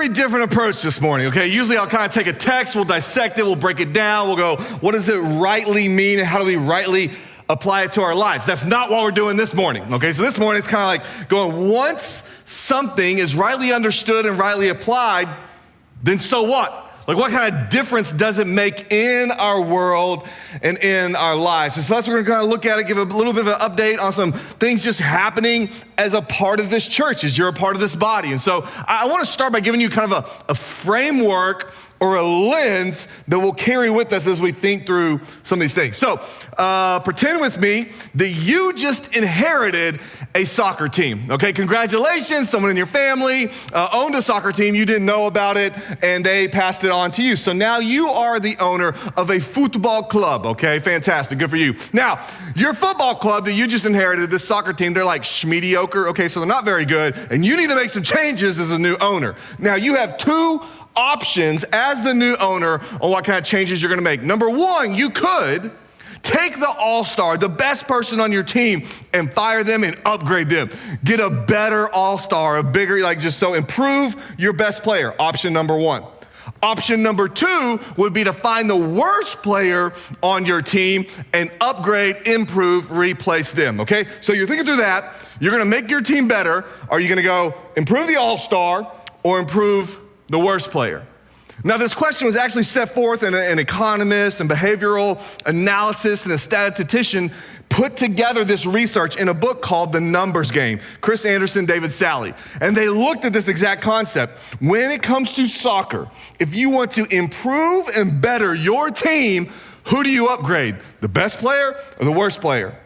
very different approach this morning, okay? Usually I'll kind of take a text, we'll dissect it, we'll break it down, we'll go, what does it rightly mean and how do we rightly apply it to our lives? That's not what we're doing this morning, okay? So this morning it's kind of like going, once something is rightly understood and rightly applied, then so what? Like, what kind of difference does it make in our world and in our lives? And so that's what we're going to kind of look at it, give a little bit of an update on some things just happening as a part of this church, as you're a part of this body. And so I want to start by giving you kind of a framework or a lens that we'll carry with us as we think through some of these things. So pretend with me that you just inherited a soccer team, okay? Congratulations, someone in your family owned a soccer team, you didn't know about it, and they passed it on to you. So now you are the owner of a football club, okay? Fantastic, good for you. Now, your football club that you just inherited, this soccer team, they're like mediocre, okay? So they're not very good, and you need to make some changes as a new owner. Now, you have two options as the new owner on what kind of changes you're gonna make. Number one, you could take the all-star, the best person on your team, and fire them and upgrade them. Get a better all-star, a bigger, improve your best player. Option number one. Option number two would be to find the worst player on your team and upgrade, improve, replace them, okay? So you're thinking through that. You're gonna make your team better. Are you gonna go improve the all-star or improve the worst player? Now, this question was actually set forth in an economist and behavioral analysis and a statistician put together this research in a book called The Numbers Game, Chris Anderson, David Sally. And they looked at this exact concept. When it comes to soccer, if you want to improve and better your team, who do you upgrade? The best player or the worst player?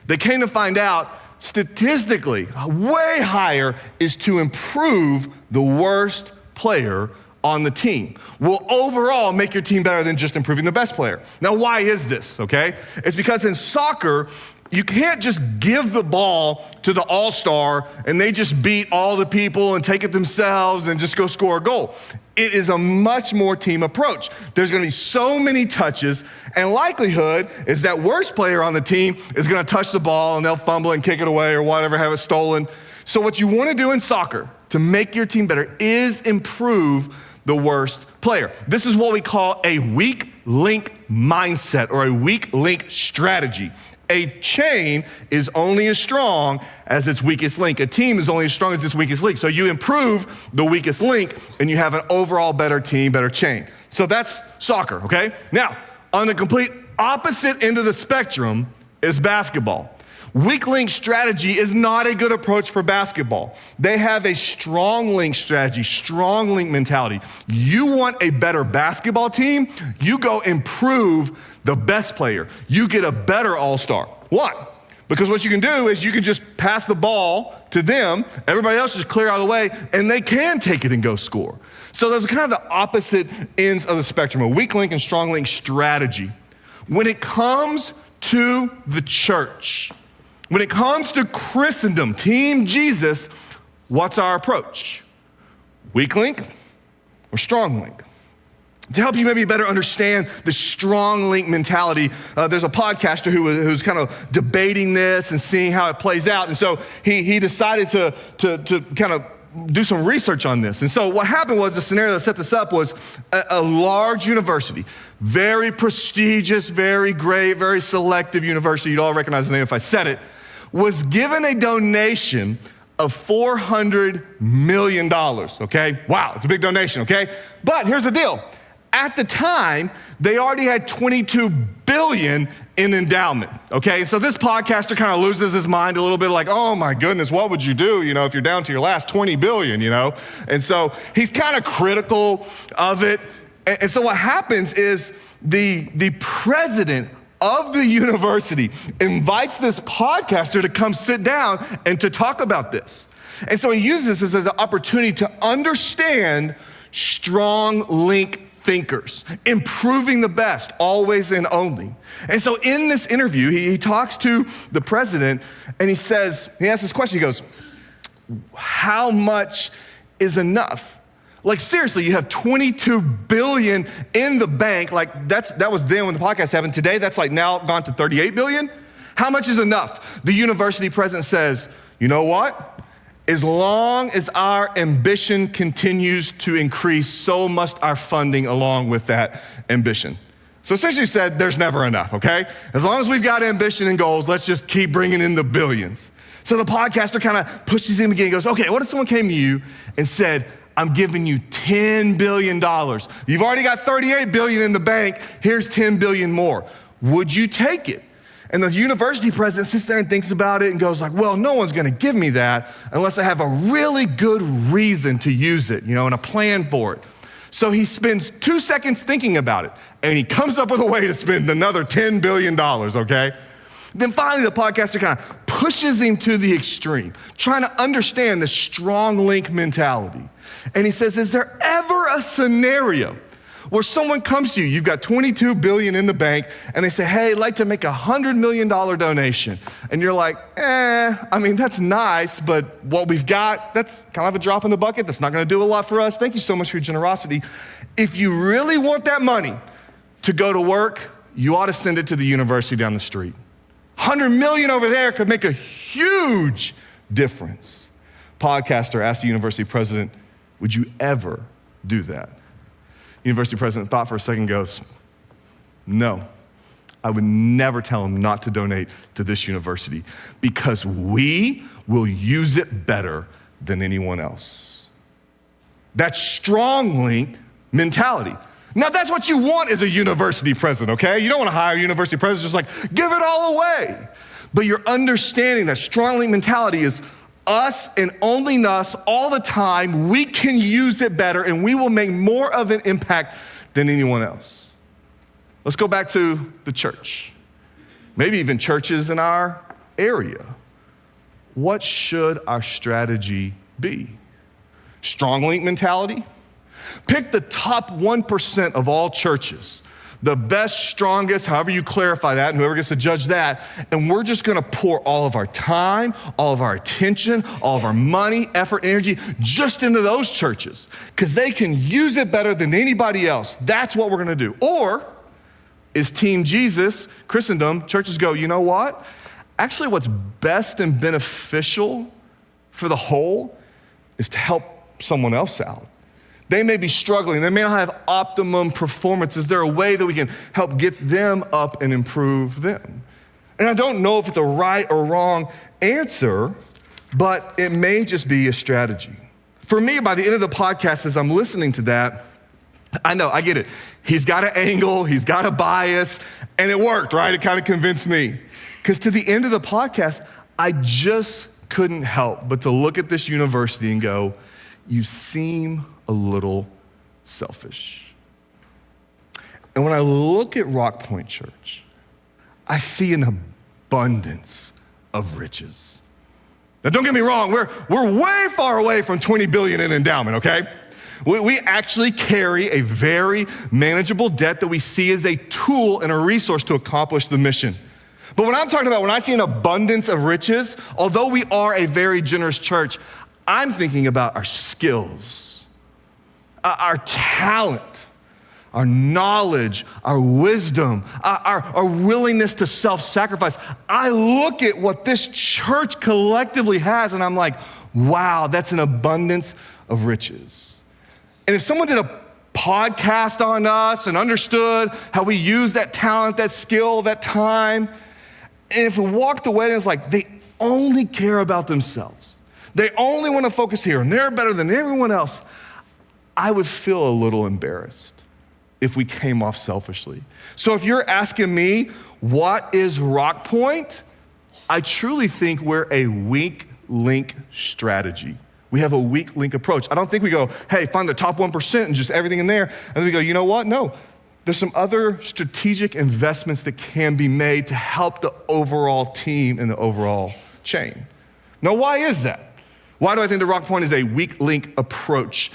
They came to find out statistically, way higher is to improve the worst player on the team. Will overall make your team better than just improving the best player. Now, why is this, okay? It's because in soccer, you can't just give the ball to the all-star and they just beat all the people and take it themselves and just go score a goal. It is a much more team approach. There's gonna be so many touches, and likelihood is that worst player on the team is gonna touch the ball and they'll fumble and kick it away or whatever, have it stolen. So what you wanna do in soccer to make your team better is improve the worst player. This is what we call a weak link mindset or a weak link strategy. A chain is only as strong as its weakest link. A team is only as strong as its weakest link. So you improve the weakest link and you have an overall better team, better chain. So that's soccer, okay? Now, on the complete opposite end of the spectrum is basketball. Weak link strategy is not a good approach for basketball. They have a strong link strategy, strong link mentality. You want a better basketball team, you go improve the best player. You get a better all-star. Why? Because what you can do is you can just pass the ball to them, everybody else just clear out of the way, and they can take it and go score. So those are kind of the opposite ends of the spectrum, a weak link and strong link strategy. When it comes to the church, when it comes to Christendom, Team Jesus, what's our approach? Weak link or strong link? To help you maybe better understand the strong link mentality, there's a podcaster who's kind of debating this and seeing how it plays out. And so he decided to kind of do some research on this. And so what happened was, the scenario that set this up was a large university, very prestigious, very great, very selective university. You'd all recognize the name if I said it, was given a donation of $400 million, okay? Wow, it's a big donation, okay? But here's the deal. At the time, they already had $22 billion in endowment, okay? So this podcaster kind of loses his mind a little bit, like, oh my goodness, what would you do, if you're down to your last 20 billion, And so he's kind of critical of it. And so what happens is the president of the university invites this podcaster to come sit down and to talk about this. And so he uses this as an opportunity to understand strong link thinkers, improving the best, always and only. And so in this interview, he talks to the president and he asks this question, he goes, how much is enough? Like seriously, you have 22 billion in the bank. Like that was then when the podcast happened. Today, that's like now gone to 38 billion. How much is enough? The university president says, you know what? As long as our ambition continues to increase, so must our funding along with that ambition. So essentially said, there's never enough, okay? As long as we've got ambition and goals, let's just keep bringing in the billions. So the podcaster kind of pushes him again and goes, okay, what if someone came to you and said, I'm giving you $10 billion. You've already got $38 billion in the bank. Here's $10 billion more. Would you take it? And the university president sits there and thinks about it and goes like, well, no one's gonna give me that unless I have a really good reason to use it, and a plan for it. So he spends 2 seconds thinking about it, and he comes up with a way to spend another $10 billion, okay? Then finally, the podcaster kind of pushes him to the extreme, trying to understand the strong link mentality. And he says, is there ever a scenario where someone comes to you, you've got $22 billion in the bank, and they say, hey, I'd like to make a $100 million donation. And you're like, that's nice, but what we've got, that's kind of a drop in the bucket. That's not gonna do a lot for us. Thank you so much for your generosity. If you really want that money to go to work, you ought to send it to the university down the street. 100 million over there could make a huge difference. Podcaster asked the university president, would you ever do that? University president thought for a second, goes, no, I would never tell him not to donate to this university because we will use it better than anyone else. That strong link mentality. Now that's what you want as a university president, okay? You don't want to hire a university president just like, give it all away. But you're understanding that strong link mentality is us and only us all the time. We can use it better and we will make more of an impact than anyone else. Let's go back to the church. Maybe even churches in our area. What should our strategy be? Strong link mentality? Pick the top 1% of all churches, the best, strongest, however you clarify that, and whoever gets to judge that, and we're just gonna pour all of our time, all of our attention, all of our money, effort, energy, just into those churches, because they can use it better than anybody else. That's what we're gonna do. Or is Team Jesus, Christendom, churches go, you know what? Actually, what's best and beneficial for the whole is to help someone else out. They may be struggling. They may not have optimum performance. Is there a way that we can help get them up and improve them? And I don't know if it's a right or wrong answer, but it may just be a strategy. For me, by the end of the podcast, as I'm listening to that, I know, I get it. He's got an angle, he's got a bias, and it worked, right? It kind of convinced me. Because to the end of the podcast, I just couldn't help but to look at this university and go, you seem a little selfish. And when I look at Rock Point Church, I see an abundance of riches. Now don't get me wrong, we're way far away from 20 billion in endowment, okay? We actually carry a very manageable debt that we see as a tool and a resource to accomplish the mission. But what I'm talking about, when I see an abundance of riches, although we are a very generous church, I'm thinking about our skills, our talent, our knowledge, our wisdom, our willingness to self-sacrifice. I look at what this church collectively has and I'm like, wow, that's an abundance of riches. And if someone did a podcast on us and understood how we use that talent, that skill, that time, and if we walked away and it's like, they only care about themselves. They only want to focus here and they're better than everyone else. I would feel a little embarrassed if we came off selfishly. So if you're asking me, what is Rock Point? I truly think we're a weak link strategy. We have a weak link approach. I don't think we go, hey, find the top 1% and just everything in there. And then we go, you know what? No, there's some other strategic investments that can be made to help the overall team and the overall chain. Now, why is that? Why do I think the Rock Point is a weak link approach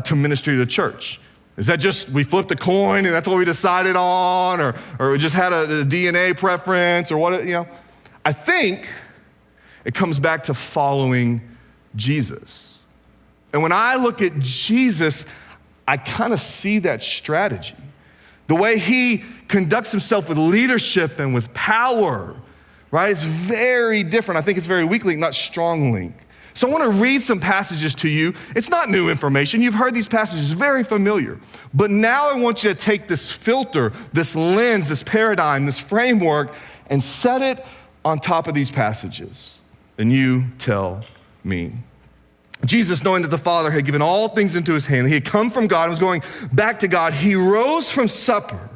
to ministry to the church? Is that just we flipped a coin and that's what we decided on, or we just had a DNA preference, or what, I think it comes back to following Jesus. And when I look at Jesus, I kind of see that strategy. The way he conducts himself with leadership and with power, right? It's very different. I think it's very weak link, not strong link. So I want to read some passages to you. It's not new information. You've heard these passages, very familiar. But now I want you to take this filter, this lens, this paradigm, this framework, and set it on top of these passages. And you tell me. Jesus, knowing that the Father had given all things into his hand, he had come from God and was going back to God, he rose from supper.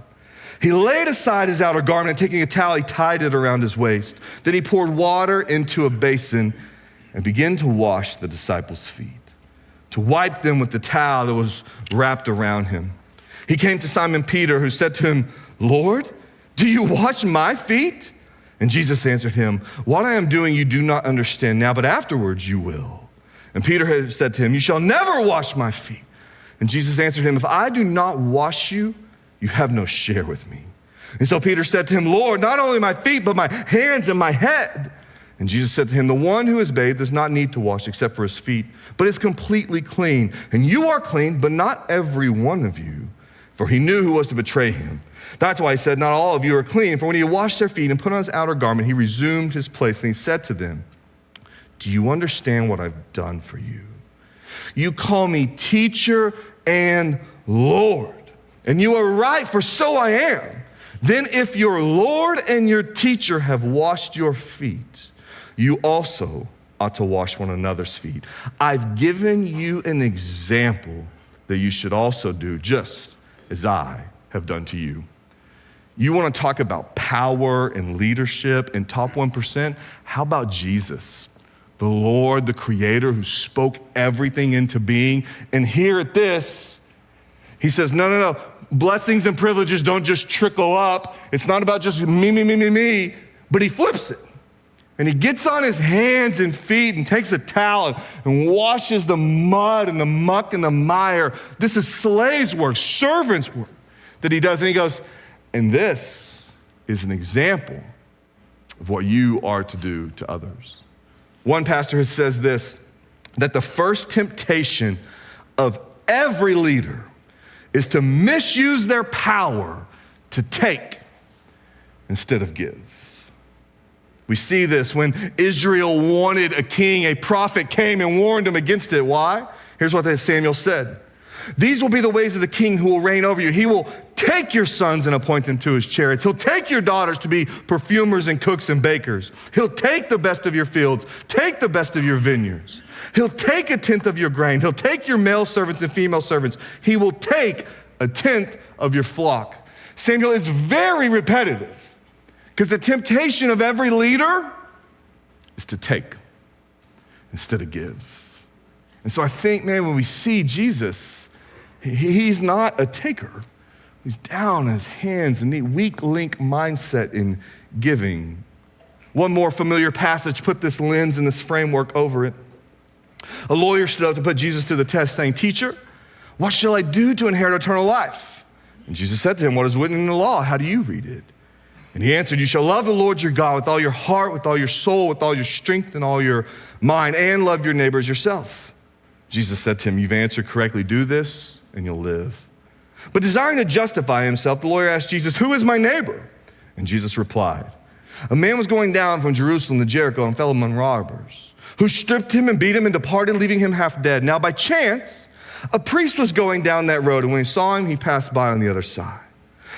He laid aside his outer garment and taking a towel, he tied it around his waist. Then he poured water into a basin and began to wash the disciples' feet, to wipe them with the towel that was wrapped around him. He came to Simon Peter, who said to him, Lord, do you wash my feet? And Jesus answered him, what I am doing you do not understand now, but afterwards you will. And Peter had said to him, you shall never wash my feet. And Jesus answered him, if I do not wash you, you have no share with me. And so Peter said to him, Lord, not only my feet, but my hands and my head. And Jesus said to him, the one who is bathed does not need to wash except for his feet, but is completely clean. And you are clean, but not every one of you. For he knew who was to betray him. That's why he said, not all of you are clean. For when he had washed their feet and put on his outer garment, he resumed his place. And he said to them, do you understand what I've done for you? You call me teacher and Lord. And you are right, for so I am. Then if your Lord and your teacher have washed your feet, you also ought to wash one another's feet. I've given you an example that you should also do, just as I have done to you. You want to talk about power and leadership and top 1%? How about Jesus, the Lord, the Creator who spoke everything into being? And here at this, he says, no. Blessings and privileges don't just trickle up. It's not about just me, but he flips it. And he gets on his hands and feet and takes a towel and washes the mud and the muck and the mire. This is slaves' work, servants' work that he does. And he goes, and this is an example of what you are to do to others. One pastor says this, that the first temptation of every leader is to misuse their power to take instead of give. We see this when Israel wanted a king, a prophet came and warned them against it. Why? Here's what Samuel said. These will be the ways of the king who will reign over you. He will take your sons and appoint them to his chariots. He'll take your daughters to be perfumers and cooks and bakers. He'll take the best of your fields, take the best of your vineyards. He'll take a tenth of your grain. He'll take your male servants and female servants. He will take a tenth of your flock. Samuel is very repetitive because the temptation of every leader is to take instead of give. And so I think, man, when we see Jesus, he's not a taker. He's down on his hands and the weak link mindset in giving. One more familiar passage put this lens and this framework over it. A lawyer stood up to put Jesus to the test, saying, Teacher, what shall I do to inherit eternal life? And Jesus said to him, what is written in the law? How do you read it? And he answered, you shall love the Lord your God with all your heart, with all your soul, with all your strength, and all your mind, and love your neighbor as yourself. Jesus said to him, you've answered correctly. Do this, and you'll live. But desiring to justify himself, the lawyer asked Jesus, who is my neighbor? And Jesus replied, a man was going down from Jerusalem to Jericho and fell among robbers, who stripped him and beat him and departed, leaving him half dead. Now by chance, a priest was going down that road, and when he saw him, he passed by on the other side.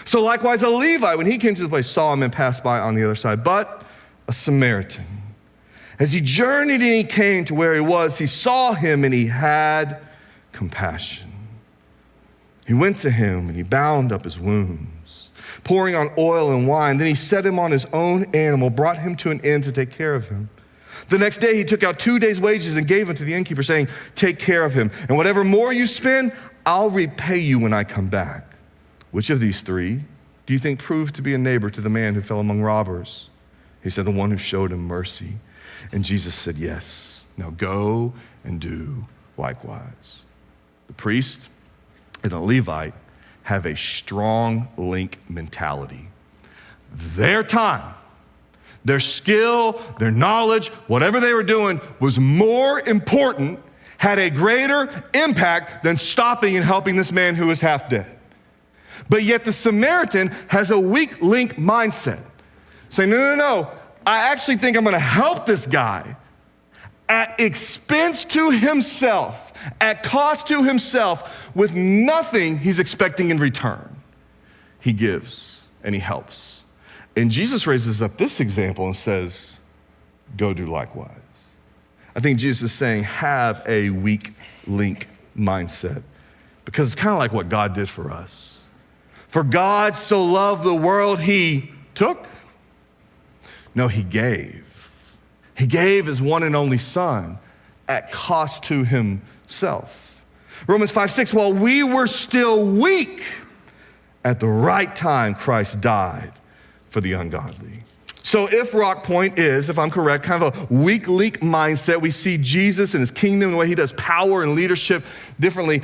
So likewise, a Levite, when he came to the place, saw him and passed by on the other side. But a Samaritan, as he journeyed and he came to where he was, he saw him and he had compassion. He went to him and he bound up his wounds, pouring on oil and wine. Then he set him on his own animal, brought him to an inn to take care of him. The next day he took out 2 days' wages and gave them to the innkeeper, saying, take care of him, and whatever more you spend, I'll repay you when I come back. Which of these three do you think proved to be a neighbor to the man who fell among robbers? He said, the one who showed him mercy. And Jesus said, yes, now go and do likewise. The priest and the Levite have a strong link mentality. Their time, their skill, their knowledge, whatever they were doing was more important, had a greater impact than stopping and helping this man who was half dead. But yet the Samaritan has a weak link mindset. Saying, no, I actually think I'm gonna help this guy at expense to himself, at cost to himself, with nothing he's expecting in return. He gives and he helps. And Jesus raises up this example and says, go do likewise. I think Jesus is saying, have a weak link mindset, because it's kind of like what God did for us. For God so loved the world, he took? No, he gave. He gave his one and only son at cost to himself. Romans 5:6, while we were still weak, at the right time, Christ died for the ungodly. So if Rock Point is, if I'm correct, kind of a weak link mindset, we see Jesus and his kingdom, the way he does power and leadership differently.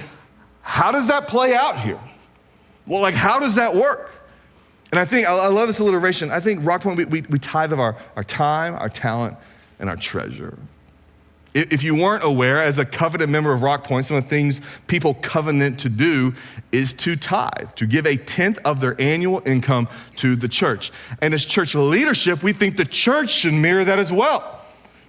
How does that play out here? Well, like, how does that work? And I think, I love this alliteration. I think Rock Point, we tithe of our time, our talent, and our treasure. If you weren't aware, as a covenant member of Rock Point, some of the things people covenant to do is to tithe, to give 1/10 of their annual income to the church. And as church leadership, we think the church should mirror that as well.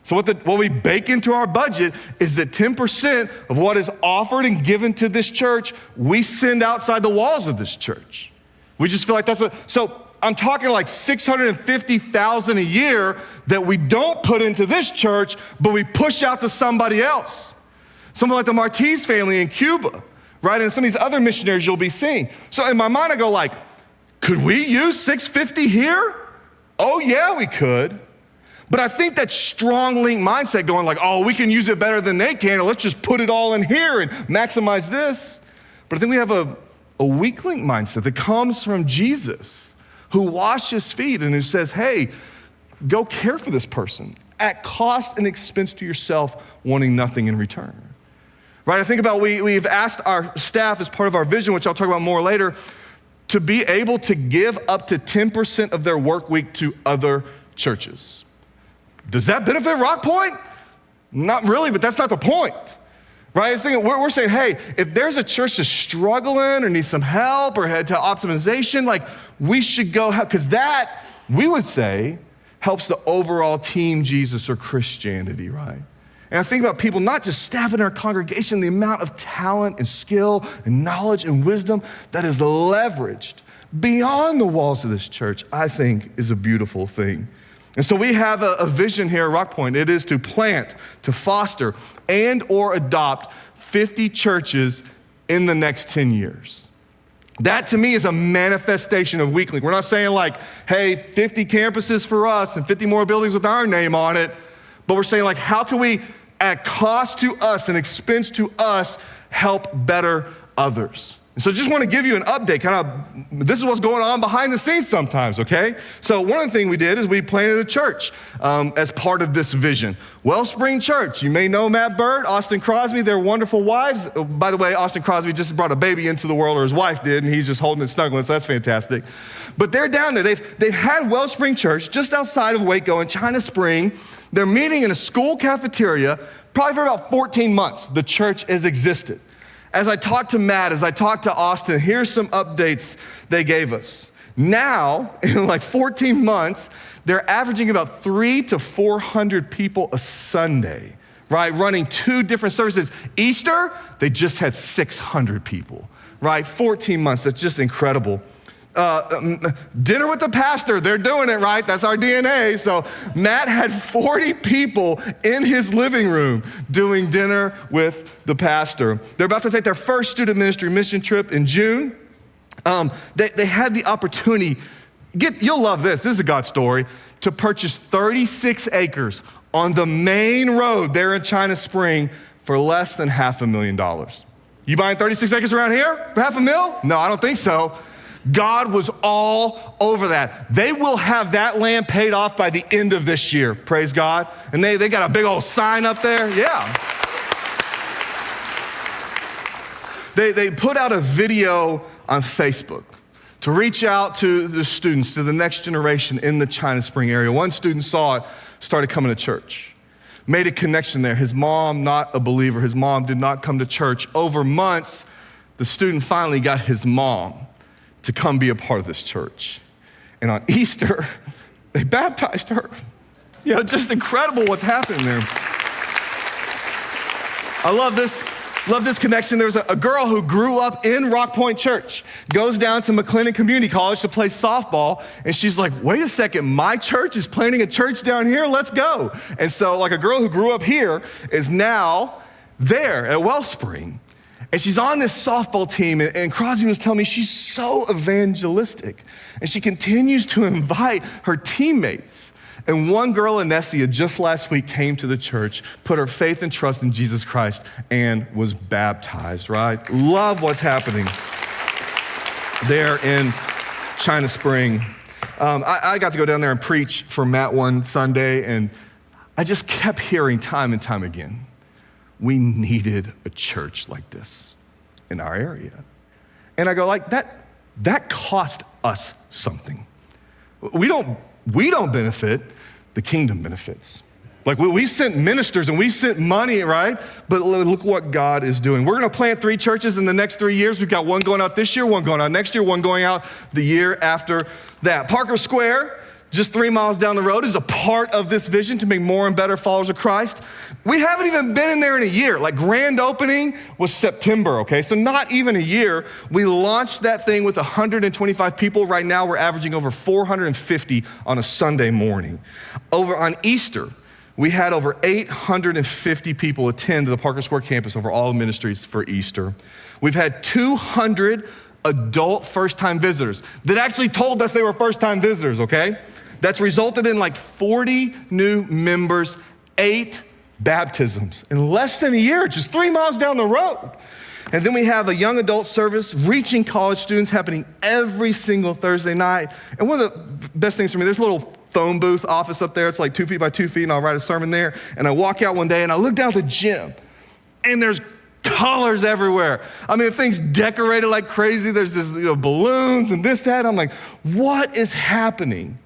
So what we bake into our budget is that 10% of what is offered and given to this church, we send outside the walls of this church. We just feel like so I'm talking like $650,000 a year that we don't put into this church, but we push out to somebody else. Something like the Martiz family in Cuba, right? And some of these other missionaries you'll be seeing. So in my mind, I go like, could we use $650 here? Oh yeah, we could. But I think that strong link mindset going like, oh, we can use it better than they can, or let's just put it all in here and maximize this. But I think we have a weak link mindset that comes from Jesus, who washed his feet and who says, hey, go care for this person at cost and expense to yourself, wanting nothing in return. Right? I think about we've asked our staff as part of our vision, which I'll talk about more later, to be able to give up to 10% of their work week to other churches. Does that benefit Rock Point? Not really, but that's not the point. Right? We're saying, hey, if there's a church that's struggling or needs some help or head to optimization, like we should go help, because that, we would say, helps the overall team Jesus or Christianity, right? And I think about people, not just staff in our congregation, the amount of talent and skill and knowledge and wisdom that is leveraged beyond the walls of this church, I think is a beautiful thing. And so we have a vision here at Rock Point. It is to plant, to foster, and or adopt 50 churches in the next 10 years. That to me is a manifestation of weekly. We're not saying like, hey, 50 campuses for us and 50 more buildings with our name on it, but we're saying like, how can we, at cost to us and expense to us, help better others? And so just want to give you an update, this is what's going on behind the scenes sometimes, okay? So one of the things we did is we planted a church as part of this vision. Wellspring Church, you may know Matt Bird, Austin Crosby, their wonderful wives. By the way, Austin Crosby just brought a baby into the world, or his wife did, and he's just holding it, snuggling, so that's fantastic. But they're down there. They've had Wellspring Church just outside of Waco in China Spring. They're meeting in a school cafeteria, probably for about 14 months. The church has existed. As I talked to Matt, as I talked to Austin, here's some updates they gave us. Now, in like 14 months, they're averaging about 300 to 400 people a Sunday, right? Running 2 different services. Easter, they just had 600 people, right? 14 months, that's just incredible. Dinner with the pastor, they're doing it, right? That's our DNA. So Matt had 40 people in his living room doing dinner with the pastor. They're about to take their first student ministry mission trip in June. They had the opportunity, you'll love this is a God story, to purchase 36 acres on the main road there in China Spring for less than $500,000. You buying 36 acres around here for $500,000? No, I don't think so. God was all over that. They will have that land paid off by the end of this year, praise God. And they got a big old sign up there, yeah. They put out a video on Facebook to reach out to the students, to the next generation in the China Spring area. One student saw it, started coming to church, made a connection there. His mom, not a believer, his mom did not come to church. Over months, the student finally got his mom to come be a part of this church. And on Easter, they baptized her. Just incredible what's happening there. I love this connection. There's a girl who grew up in Rock Point Church, goes down to McLennan Community College to play softball, and she's like, wait a second, my church is planting a church down here, let's go. And so like a girl who grew up here is now there at Wellspring. And she's on this softball team, and Crosby was telling me she's so evangelistic, and she continues to invite her teammates. And one girl, Anessia, just last week came to the church, put her faith and trust in Jesus Christ, and was baptized, right? Love what's happening there in China Spring. I got to go down there and preach for Matt one Sunday, and I just kept hearing time and time again, we needed a church like this in our area. And I go like, that cost us something. We don't benefit, the kingdom benefits. Like we sent ministers and we sent money, right? But look what God is doing. We're gonna plant 3 churches in the next 3 years. We've got one going out this year, one going out next year, one going out the year after that. Parker Square, just 3 miles down the road, is a part of this vision to make more and better followers of Christ. We haven't even been in there in a year. Like grand opening was September, okay? So not even a year. We launched that thing with 125 people. Right now we're averaging over 450 on a Sunday morning. Over on Easter, we had over 850 people attend the Parker Square campus over all ministries for Easter. We've had 200 adult first-time visitors that actually told us they were first-time visitors, okay? That's resulted in like 40 new members, 8 baptisms in less than a year, just 3 miles down the road. And then we have a young adult service reaching college students happening every single Thursday night. And one of the best things for me, there's a little phone booth office up there. It's like 2 feet by 2 feet, and I'll write a sermon there. And I walk out one day and I look down at the gym, and there's colors everywhere. I mean, the thing's decorated like crazy. There's this, balloons and this, that. I'm like, what is happening?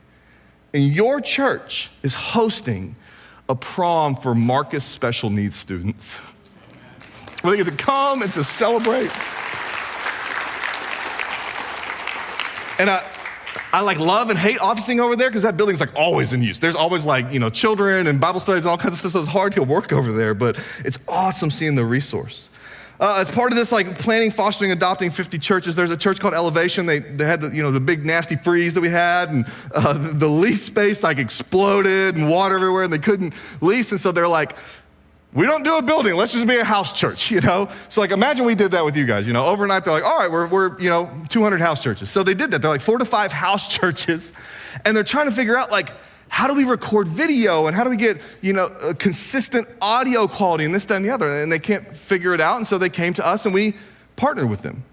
And your church is hosting a prom for Marcus special needs students, where they get to come and to celebrate. And I like love and hate officing over there because that building's like always in use. There's always like, children and Bible studies and all kinds of stuff, so it's hard to work over there, but it's awesome seeing the resource. As part of this, like planning, fostering, adopting 50 churches, there's a church called Elevation. They had the big nasty freeze that we had, and the lease space like exploded and water everywhere, and they couldn't lease, and so they're like, we don't do a building, let's just be a house church, So like imagine we did that with you guys, overnight they're like, all right, we're 200 house churches. So they did that, they're like 4 to 5 house churches, and they're trying to figure out like, how do we record video and how do we get, a consistent audio quality and this, that, and the other? And they can't figure it out. And so they came to us and we partnered with them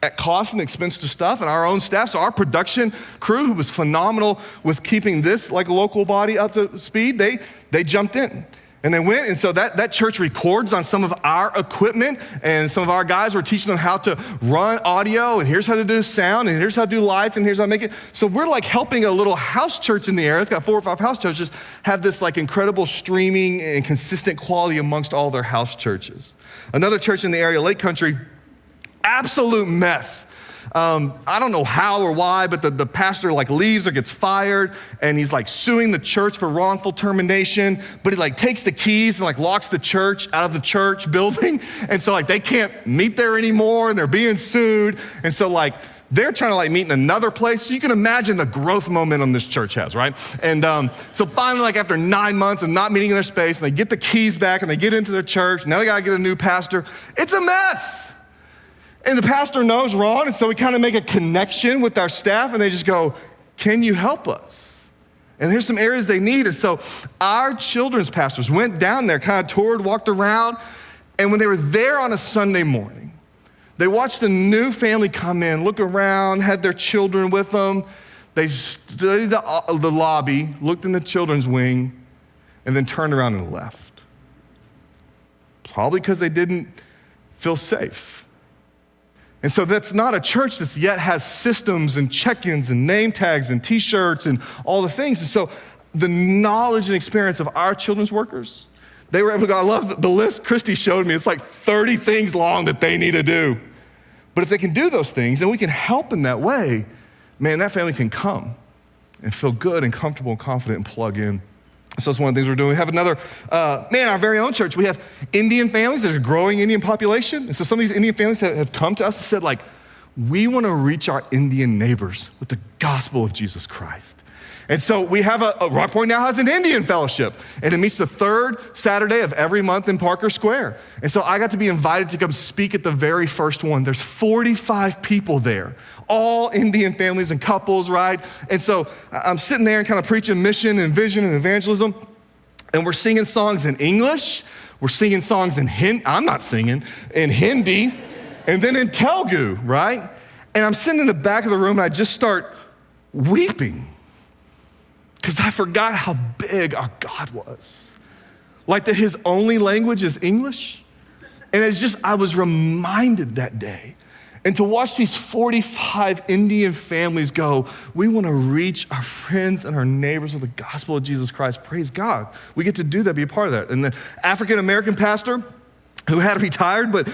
at cost and expense to stuff and our own staff. So our production crew, who was phenomenal with keeping this like local body up to speed, they jumped in. And they went, and so that church records on some of our equipment, and some of our guys were teaching them how to run audio, and here's how to do sound, and here's how to do lights, and here's how to make it. So we're like helping a little house church in the area. It's got 4 or 5 house churches, have this like incredible streaming and consistent quality amongst all their house churches. Another church in the area, Lake Country, absolute mess. I don't know how or why, but the pastor like leaves or gets fired, and he's like suing the church for wrongful termination, but he like takes the keys and like locks the church out of the church building. And so like they can't meet there anymore, and they're being sued. And so like they're trying to like meet in another place. So you can imagine the growth momentum this church has, right? And so finally, like after 9 months of not meeting in their space, and they get the keys back and they get into their church. Now they gotta get a new pastor. It's a mess. And the pastor knows Ron, and so we kind of make a connection with our staff, and they just go, can you help us? And here's some areas they need. And so our children's pastors went down there, kind of toured, walked around, and when they were there on a Sunday morning, they watched a new family come in, look around, had their children with them. They studied the lobby, looked in the children's wing, and then turned around and left. Probably because they didn't feel safe. And so that's not a church that yet has systems and check-ins and name tags and t-shirts and all the things. And so the knowledge and experience of our children's workers, they were able to go, I love the list Christy showed me. It's like 30 things long that they need to do. But if they can do those things and we can help in that way, man, that family can come and feel good and comfortable and confident and plug in So that's one of the things we're doing. We have another, our very own church, we have Indian families. There's a growing Indian population. And so some of these Indian families have come to us and said, like, we want to reach our Indian neighbors with the gospel of Jesus Christ. And so we have Rock Point now has an Indian fellowship, and it meets the third Saturday of every month in Parker Square. And so I got to be invited to come speak at the very first one. There's 45 people there, all Indian families and couples, right? And so I'm sitting there and kind of preaching mission and vision and evangelism, and we're singing songs in English. We're singing songs in Hindi. I'm not singing, in Hindi, and then in Telugu, right? And I'm sitting in the back of the room, and I just start weeping, because I forgot how big our God was. Like that his only language is English. And it's just, I was reminded that day. And to watch these 45 Indian families go, we want to reach our friends and our neighbors with the gospel of Jesus Christ. Praise God. We get to do that, be a part of that. And the African-American pastor who had retired, but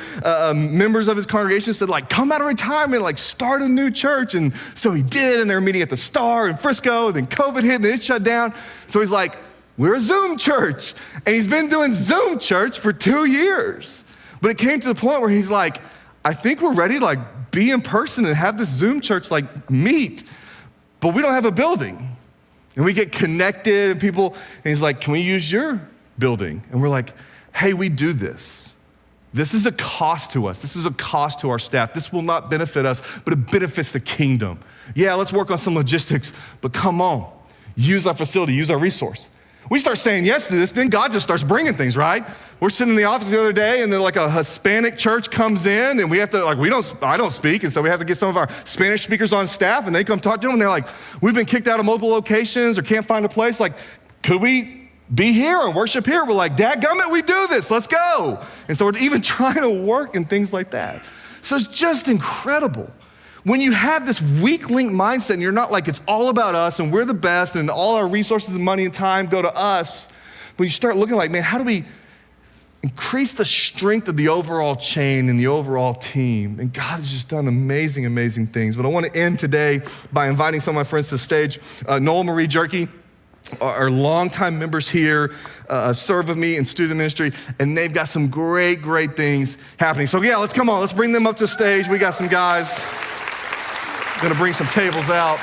members of his congregation said, like, come out of retirement, like start a new church. And so he did, and they were meeting at the Star in Frisco, and then COVID hit and it shut down. So he's like, we're a Zoom church. And he's been doing Zoom church for 2 years. But it came to the point where he's like, I think we're ready to like be in person and have this Zoom church like meet, but we don't have a building. And we get connected and people, and he's like, can we use your building? And we're like, hey, we do this. This is a cost to us. This is a cost to our staff. This will not benefit us, but it benefits the kingdom. Yeah, let's work on some logistics, but come on, use our facility, use our resource. We start saying yes to this, then God just starts bringing things, right? We're sitting in the office the other day, and then like a Hispanic church comes in, and we have to, like, I don't speak, and so we have to get some of our Spanish speakers on staff, and they come talk to them, and they're like, we've been kicked out of multiple locations or can't find a place. Like, could we be here and worship here? We're like, dadgummit, we do this, let's go. And so we're even trying to work and things like that. So it's just incredible. When you have this weak link mindset and you're not like, it's all about us and we're the best and all our resources and money and time go to us, but you start looking like, man, how do we increase the strength of the overall chain and the overall team? And God has just done amazing, amazing things. But I want to end today by inviting some of my friends to the stage. Noel Marie Jerky are longtime members here, serve with me in student ministry, and they've got some great, great things happening. So yeah, let's bring them up to the stage. We got some guys gonna bring some tables out.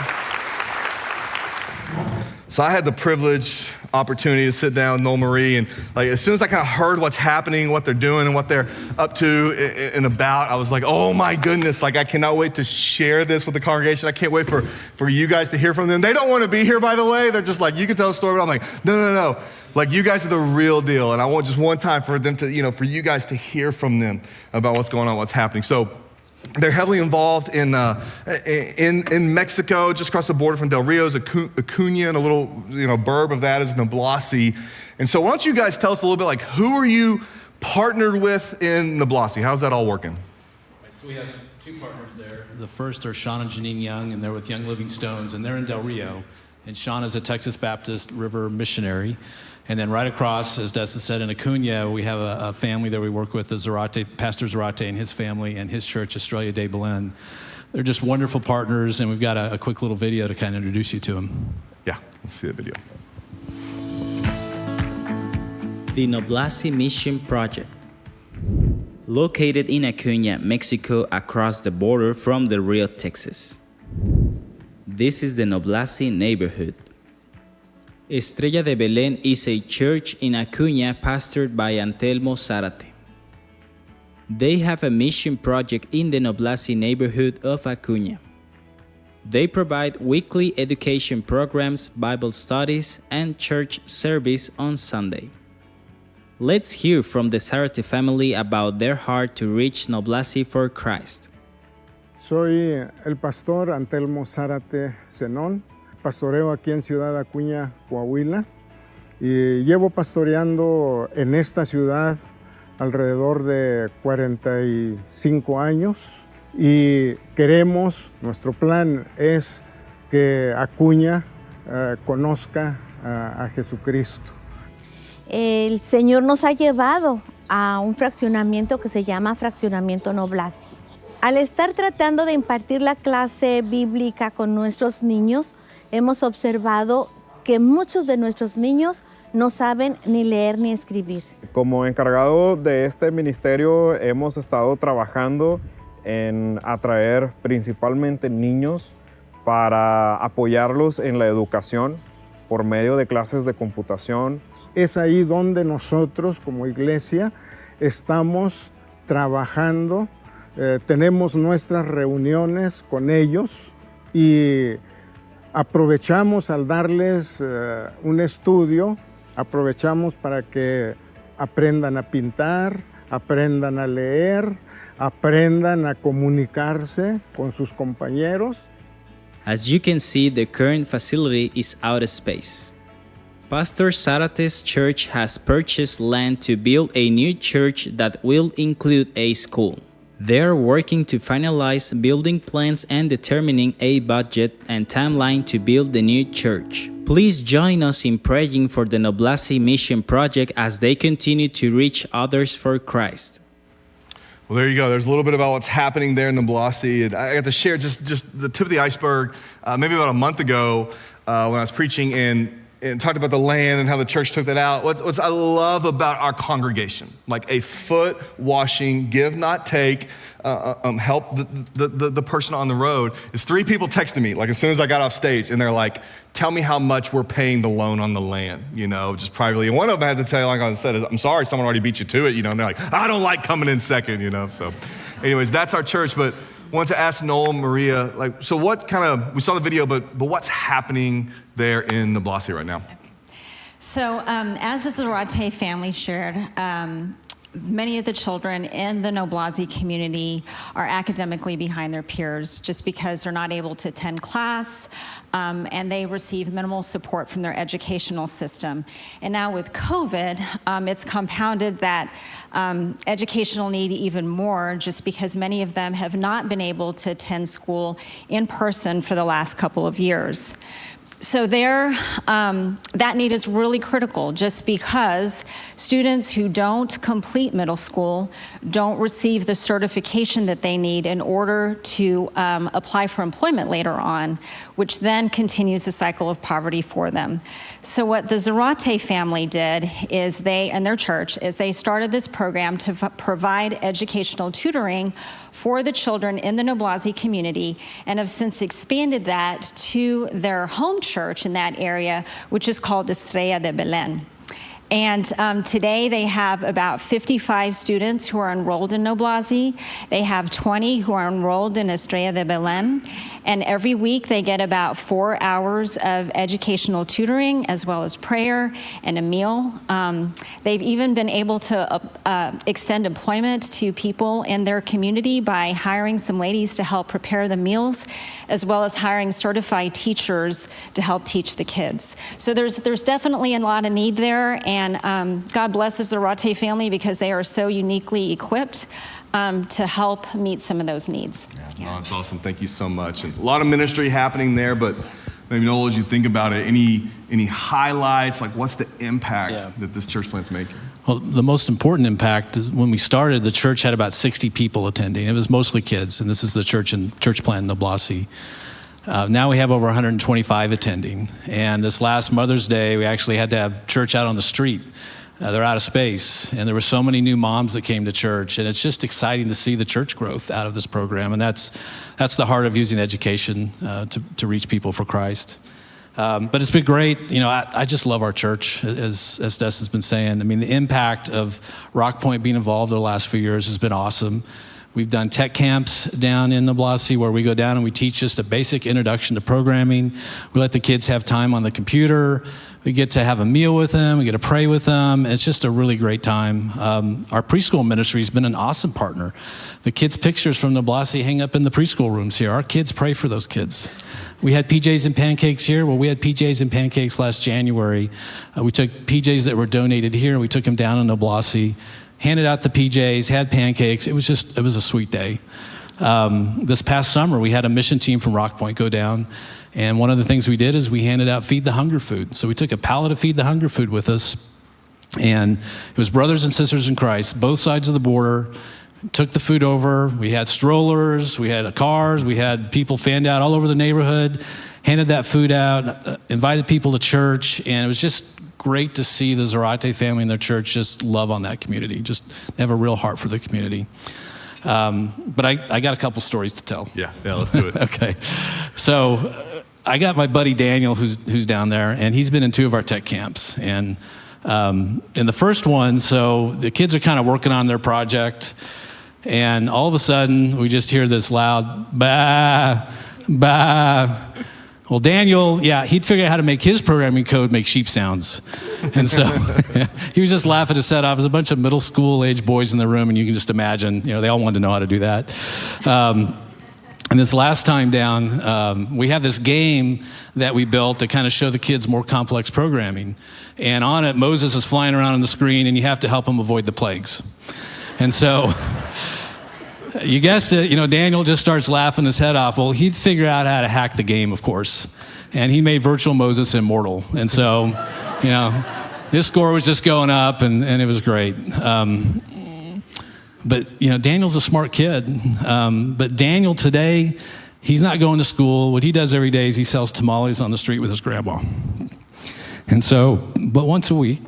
So I had the opportunity to sit down with Noel Marie, and like as soon as I kind of heard what's happening, what they're doing, and what they're up to and about, I was like, oh my goodness, like I cannot wait to share this with the congregation. I can't wait for you guys to hear from them. They don't want to be here, by the way. They're just like, you can tell a story, but I'm like, no. Like you guys are the real deal, and I want just one time for them to, for you guys to hear from them about what's going on, what's happening. So they're heavily involved in Mexico, just across the border from Del Rio is Acuña, and a little burb of that is Noblessi. And so why don't you guys tell us a little bit, like, who are you partnered with in Noblessi? How's that all working? So we have two partners there. The first are Sean and Janine Young, and they're with Young Living Stones, and they're in Del Rio. And Sean is a Texas Baptist River missionary. And then right across, as Destin said, in Acuña, we have a family that we work with, Pastor Zarate and his family and his church, Estrella de Belen. They're just wonderful partners, and we've got a quick little video to kind of introduce you to them. Yeah, let's see the video. The Noblessi Mission Project. Located in Acuña, Mexico, across the border from Del Rio, Texas. This is the Noblessi neighborhood. Estrella de Belén is a church in Acuña pastored by Antelmo Zárate. They have a mission project in the Noblessi neighborhood of Acuña. They provide weekly education programs, Bible studies, and church service on Sunday. Let's hear from the Zárate family about their heart to reach Noblessi for Christ. Soy el pastor Antelmo Zárate Zenón. Pastoreo aquí en Ciudad Acuña, Coahuila, y llevo pastoreando en esta ciudad alrededor de 45 años y nuestro plan es que Acuña conozca a Jesucristo. El Señor nos ha llevado a un fraccionamiento que se llama Fraccionamiento Noblessi. Al estar tratando de impartir la clase bíblica con nuestros niños, hemos observado que muchos de nuestros niños no saben ni leer ni escribir. Como encargado de este ministerio hemos estado trabajando en atraer principalmente niños para apoyarlos en la educación por medio de clases de computación. Es ahí donde nosotros como iglesia estamos trabajando, tenemos nuestras reuniones con ellos y aprovechamos al darles un estudio, aprovechamos para que aprendan a pintar, aprendan a leer, aprendan a comunicarse con sus compañeros. As you can see, the current facility is out of space. Pastor Zarate's church has purchased land to build a new church that will include a school. They're working to finalize building plans and determining a budget and timeline to build the new church. Please join us in praying for the Noblessi Mission Project as they continue to reach others for Christ. Well, there you go. There's a little bit about what's happening there in Noblessi. And I got to share just the tip of the iceberg maybe about a month ago when I was preaching and talked about the land and how the church took that out. What I love about our congregation, like a foot washing, give, not take, help the person on the road, is 3 people texting me, like as soon as I got off stage, and they're like, tell me how much we're paying the loan on the land, just privately. And one of them had to tell, like I said, I'm sorry, someone already beat you to it, and they're like, I don't like coming in second, So anyways, that's our church. But I wanted to ask Noel, Maria, so what we saw the video, but what's happening there in Noblessi right now? So as the Zarate family shared, many of the children in the Noblessi community are academically behind their peers just because they're not able to attend class and they receive minimal support from their educational system. And now with COVID, it's compounded that educational need even more just because many of them have not been able to attend school in person for the last couple of years. So that need is really critical just because students who don't complete middle school don't receive the certification that they need in order to apply for employment later on, which then continues the cycle of poverty for them. So what the Zarate family did is their church started this program to provide educational tutoring for the children in the Noblessi community and have since expanded that to their home church in that area, which is called Estrella de Belén. And today they have about 55 students who are enrolled in Noblessi. They have 20 who are enrolled in Estrella de Belén. And every week they get about 4 hours of educational tutoring as well as prayer and a meal. They've even been able to extend employment to people in their community by hiring some ladies to help prepare the meals, as well as hiring certified teachers to help teach the kids. So there's definitely a lot of need there. And God blesses the Zarate family because they are so uniquely equipped to help meet some of those needs. Yeah. Oh, that's awesome. Thank you so much. And a lot of ministry happening there, but maybe Noel, as you think about it, any highlights, like what's the impact that this church plant's making? Well, the most important impact is when we started, the church had about 60 people attending. It was mostly kids, and this is the church plant in Noblessi. Now we have over 125 attending. And this last Mother's Day, we actually had to have church out on the street. They're out of space. And there were so many new moms that came to church. And it's just exciting to see the church growth out of this program. And that's the heart of using education to reach people for Christ. But it's been great. I just love our church, as Des has been saying. I mean, the impact of Rock Point being involved the last few years has been awesome. We've done tech camps down in Noblessi where we go down and we teach just a basic introduction to programming. We let the kids have time on the computer. We get to have a meal with them. We get to pray with them. It's just a really great time. Our preschool ministry has been an awesome partner. The kids' pictures from Noblessi hang up in the preschool rooms here. Our kids pray for those kids. We had PJs and pancakes here. Well, we had PJs and pancakes last January. We took PJs that were donated here and we took them down in Noblessi. Handed out the PJs, had pancakes. It was a sweet day. This past summer, we had a mission team from Rock Point go down, and one of the things we did is we handed out Feed the Hunger food. So we took a pallet of Feed the Hunger food with us, and it was brothers and sisters in Christ, both sides of the border, took the food over. We had strollers, we had cars, we had people fanned out all over the neighborhood, handed that food out, invited people to church, and it was just great to see the Zarate family and their church just love on that community. Just they have a real heart for the community. But I got a couple stories to tell. Yeah, let's do it. Okay. So I got my buddy Daniel who's down there, and he's been in 2 of our tech camps. And in the first one, so the kids are kind of working on their project, and all of a sudden we just hear this loud bah, bah. Well, Daniel, he'd figure out how to make his programming code make sheep sounds. And so he was just laughing his head off. There's a bunch of middle school age boys in the room, and you can just imagine, they all wanted to know how to do that. And this last time down, we have this game that we built to kind of show the kids more complex programming. And on it, Moses is flying around on the screen, and you have to help him avoid the plagues. And so you guessed it, Daniel just starts laughing his head off. Well, he'd figure out how to hack the game, of course. And he made virtual Moses immortal. And so, his score was just going up, and it was great. But, Daniel's a smart kid. But Daniel today, he's not going to school. What he does every day is he sells tamales on the street with his grandma. And so, but once a week,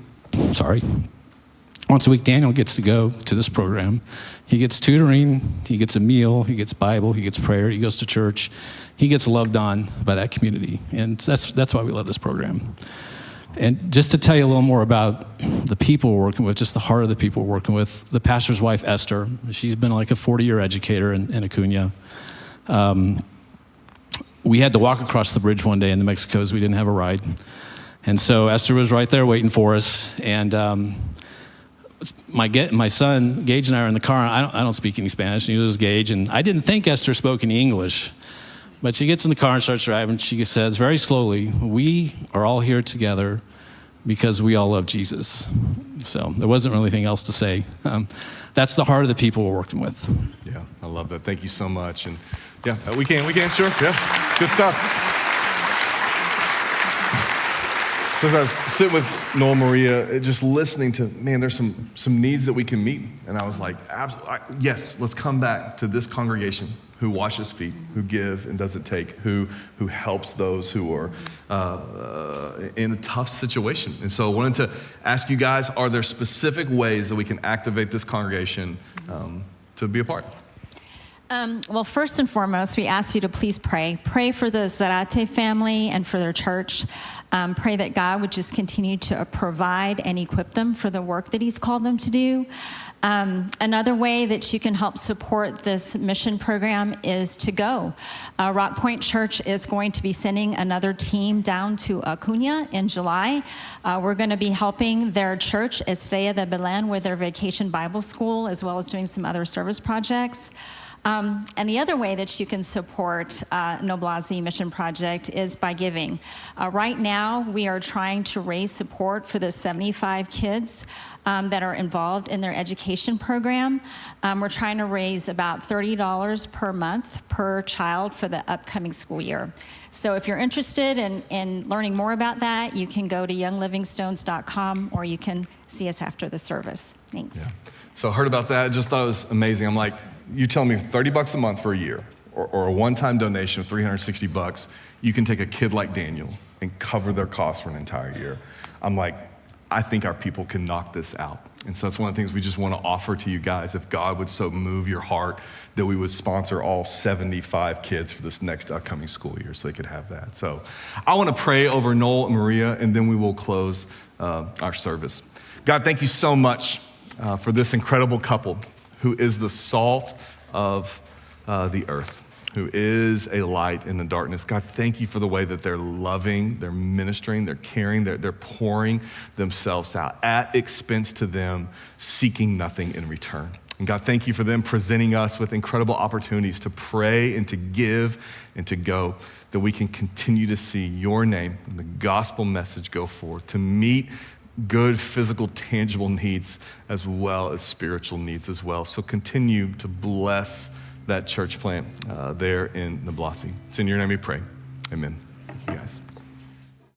Daniel gets to go to this program. He gets tutoring, he gets a meal, he gets Bible, he gets prayer, he goes to church. He gets loved on by that community. And that's why we love this program. And just to tell you a little more about the people we're working with, just the heart of the people we're working with, the pastor's wife, Esther, she's been like a 40-year educator in Acuna. We had to walk across the bridge one day in the Mexicos. We didn't have a ride. And so Esther was right there waiting for us. And my son, Gage, and I are in the car. I don't speak any Spanish, neither does Gage. And I didn't think Esther spoke any English. But she gets in the car and starts driving. She says very slowly, we are all here together because we all love Jesus. So there wasn't really anything else to say. That's the heart of the people we're working with. Yeah, I love that. Thank you so much. And we can, sure. Yeah, good stuff. So as I was sitting with Noel and Maria, just listening to, there's some needs that we can meet. And I was like, yes, let's come back to this congregation who washes feet, who give and doesn't take, who helps those who are in a tough situation. And so I wanted to ask you guys, are there specific ways that we can activate this congregation to be a part? Well, first and foremost, we ask you to please pray. Pray for the Zarate family and for their church. Pray that God would just continue to provide and equip them for the work that He's called them to do. Another way that you can help support this mission program is to go. Rock Point Church is going to be sending another team down to Acuna in July. We're going to be helping their church, Estrella de Belén, with their vacation Bible school, as well as doing some other service projects. And the other way that you can support Noblessi Mission Project is by giving. Right now, we are trying to raise support for the 75 kids that are involved in their education program. We're trying to raise about $30 per month per child for the upcoming school year. So if you're interested in learning more about that, you can go to younglivingstones.com, or you can see us after the service. Thanks. Yeah. So I heard about that. I just thought it was amazing. I'm like, you tell me $30 a month for a year, or a one-time donation of $360, you can take a kid like Daniel and cover their costs for an entire year. I'm like, I think our people can knock this out. And so that's one of the things we just want to offer to you guys. If God would so move your heart that we would sponsor all 75 kids for this next upcoming school year so they could have that. So I want to pray over Noel and Maria, and then we will close our service. God, thank you so much for this incredible couple who is the salt of the earth, who is a light in the darkness. God, thank you for the way that they're loving, they're ministering, they're caring, they're pouring themselves out at expense to them, seeking nothing in return. And God, thank you for them presenting us with incredible opportunities to pray and to give and to go, that we can continue to see your name and the gospel message go forward, to meet good physical, tangible needs as well as spiritual needs as well. So continue to bless that church plant there in Noblessi. It's in your name we pray. Amen. Thank you guys.